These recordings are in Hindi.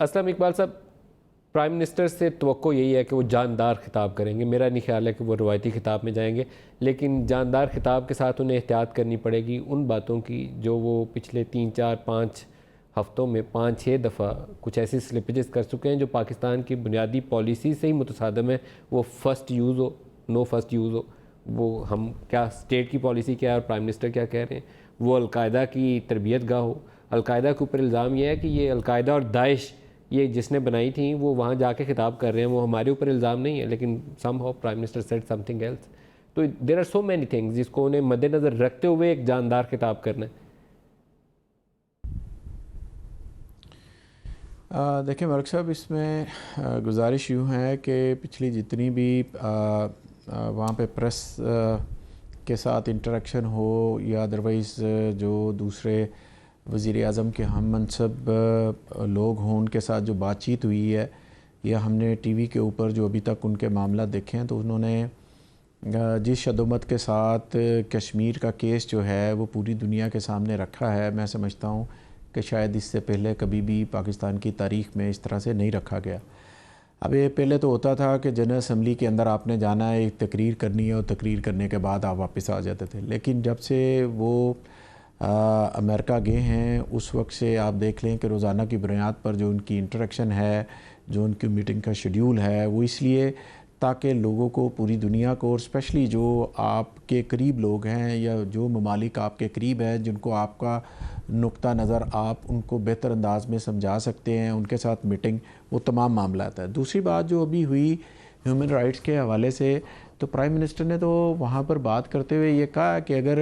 असलम इकबाल साहब, प्राइम मिनिस्टर से तवक्को यही है कि वो जानदार खिताब करेंगे। मेरा नहीं ख्याल है कि वो रवायती खिताब में जाएंगे, लेकिन जानदार खिताब के साथ उन्हें एहतियात करनी पड़ेगी उन बातों की जो वो पिछले 3 4 5 हफ़्तों में 5 6 दफ़ा कुछ ऐसी स्लिपेजेस कर चुके हैं जो पाकिस्तान की बुनियादी पॉलिसी से ही मुतसादम है। वो फ़र्स्ट यूज़ हो, नो फ़र्स्ट यूज़ हो, वो हम क्या स्टेट की पॉलिसी क्या है और प्राइम मिनिस्टर क्या कह रहे हैं, वो अलकायदा की तरबियत गाह हो। अलकायदा के ऊपर इल्ज़ाम यह है कि ये अलकायदा और दाइश ये जिसने बनाई थी वो वहाँ जाके खिताब कर रहे हैं, वो हमारे ऊपर इल्ज़ाम नहीं है, लेकिन somehow prime minister said something else. तो there are so many things जिसको उन्हें मद्देनज़र रखते हुए एक जानदार खिताब करना है। देखिए मलिक साहब, इसमें गुजारिश यूँ है कि पिछली जितनी भी वहाँ पे प्रेस के साथ इंटरेक्शन हो या अदरवाइज़ जो दूसरे वज़ीर आज़म के हम मनसब लोग हों उनके साथ जो बातचीत हुई है या हमने टीवी के ऊपर जो अभी तक उनके मामला देखे हैं, तो उन्होंने जिस शदुमत के साथ कश्मीर का केस जो है वो पूरी दुनिया के सामने रखा है, मैं समझता हूँ कि शायद इससे पहले कभी भी पाकिस्तान की तारीख़ में इस तरह से नहीं रखा गया। अब ये पहले तो होता था कि जनरल असम्बली के अंदर आपने जाना है, एक तकरीर करनी है और तकरीर करने के बाद आप वापस आ जाते थे। लेकिन जब से वो अमेरिका गए हैं उस वक्त से आप देख लें कि रोज़ाना की बुनियाद पर जो उनकी इंटरेक्शन है, जो उनकी मीटिंग का शेड्यूल है, वो इसलिए ताकि लोगों को, पूरी दुनिया को, और स्पेशली जो आपके करीब लोग हैं या जो ममालिक आपके करीब हैं जिनको आपका नुक्ता नज़र आप उनको बेहतर अंदाज में समझा सकते हैं, उनके साथ मीटिंग, वो तमाम मामला आता है। दूसरी बात जो अभी हुई ह्यूमन राइट्स के हवाले से, तो प्राइम मिनिस्टर ने तो वहाँ पर बात करते हुए ये कहा कि अगर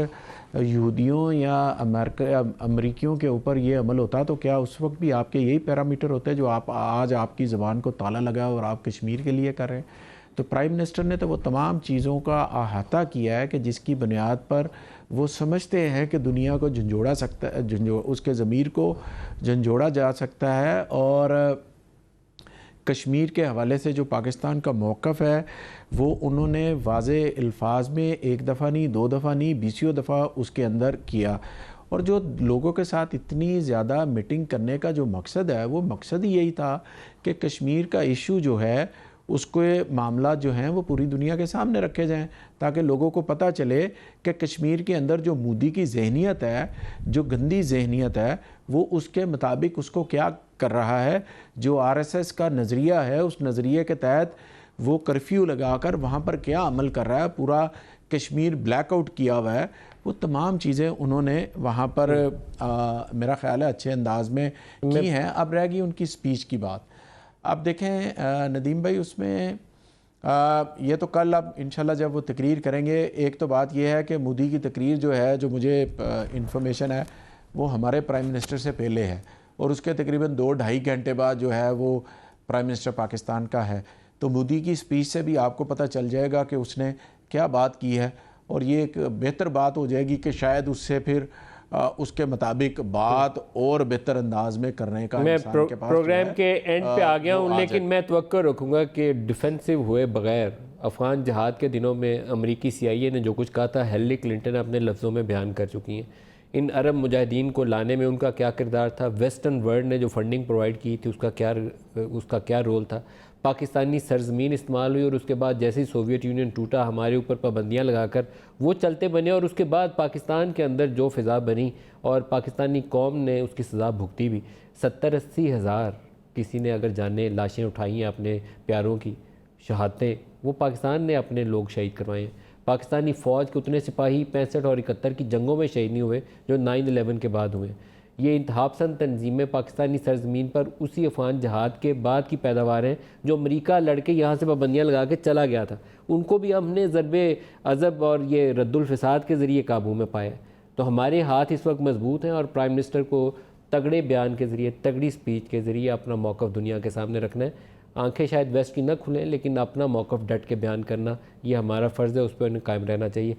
यहूदियों या अमरीकियों के ऊपर ये अमल होता तो क्या उस वक्त भी आपके यही पैरामीटर होते जो आप आज आपकी ज़बान को ताला लगा और आप कश्मीर के लिए कर रहे हैं। तो प्राइम मिनिस्टर ने तो वो तमाम चीज़ों का अहाता किया है कि जिसकी बुनियाद पर वो समझते हैं कि दुनिया को झंझोड़ा सकता है, उसके ज़मीर को झंझोड़ा जा सकता है। और कश्मीर के हवाले से जो पाकिस्तान का मौक़िफ़ है वो उन्होंने वाज़े अल्फाज में एक दफ़ा नहीं, दो दफ़ा नहीं, बीसियों दफ़ा उसके अंदर किया। और जो लोगों के साथ इतनी ज़्यादा मीटिंग करने का जो मकसद है, वो मकसद ही यही था कि कश्मीर का इशू जो है उसके मामला जो हैं वो पूरी दुनिया के सामने रखे जाएं, ताकि लोगों को पता चले कि कश्मीर के अंदर जो मोदी की जहनीत है, जो गंदी जहनीत है, वो उसके मुताबिक उसको क्या कर रहा है। जो आरएसएस का नज़रिया है, उस नज़रिए के तहत वो कर्फ्यू लगाकर वहाँ पर क्या अमल कर रहा है, पूरा कश्मीर ब्लैकआउट किया हुआ है। वो तमाम चीज़ें उन्होंने वहाँ पर मेरा ख़्याल है अच्छे अंदाज में की हैं। अब रह गई उनकी स्पीच की बात। अब देखें नदीम भाई, उसमें ये तो कल अब इंशाल्लाह जब वो तकरीर करेंगे, एक तो बात ये है कि मोदी की तकरीर जो है, जो मुझे इंफॉर्मेशन है, वो हमारे प्राइम मिनिस्टर से पहले है और उसके तकरीबन 2-2.5 घंटे बाद जो है वो प्राइम मिनिस्टर पाकिस्तान का है। तो मोदी की स्पीच से भी आपको पता चल जाएगा कि उसने क्या बात की है और ये एक बेहतर बात हो जाएगी कि शायद उससे फिर उसके मुताबिक बात और बेहतर अंदाज में करने का मैं के पास प्रोग्राम के एंड पे आ गया हूँ, लेकिन मैं तवक्को रखूँगा कि डिफेंसिव हुए बगैर अफ़गान जहाद के दिनों में अमरीकी CIA ने जो कुछ कहा था, हिलरी क्लिंटन अपने लफ्ज़ों में बयान कर चुकी हैं। इन अरब मुजाहिदीन को लाने में उनका क्या किरदार था, वेस्टर्न वर्ल्ड ने जो फंडिंग प्रोवाइड की थी उसका क्या रोल था, पाकिस्तानी सरजमीन इस्तेमाल हुई और उसके बाद जैसे ही सोवियत यूनियन टूटा हमारे ऊपर पाबंदियाँ लगाकर वो चलते बने और उसके बाद पाकिस्तान के अंदर जो फ़िज़ा बनी और पाकिस्तानी कौम ने उसकी सज़ा भुगती भी। 70-80 हज़ार किसी ने अगर जाने लाशें उठाई हैं अपने प्यारों की, शहादतें वो पाकिस्तान ने अपने लोग शहीद करवाए हैं। पाकिस्तानी फ़ौज के उतने सिपाही 65 और 71 की जंगों में शहीद नहीं हुए जो 9/11 के बाद हुए। ये इंतहापसंद तंजीमें पाकिस्तानी सरजमीन पर उसी अफ़गान जहाद के बाद की पैदावार हैं जो अमरीका लड़के यहाँ से पाबंदियाँ लगा के चला गया था। उनको भी हमने ज़रबे अज़ब और ये रद्दुल फ़साद के ज़रिए काबू में पाया। तो हमारे हाथ इस वक्त मजबूत हैं और प्राइम मिनिस्टर को तगड़े बयान के ज़रिए, तगड़ी स्पीच के ज़रिए अपना मौक़िफ़ दुनिया के सामने रखना है। आंखें शायद वेस्ट की न खुलें, लेकिन अपना मौक़िफ़ डट के बयान करना ये हमारा फ़र्ज़ है, उस पर कायम रहना चाहिए।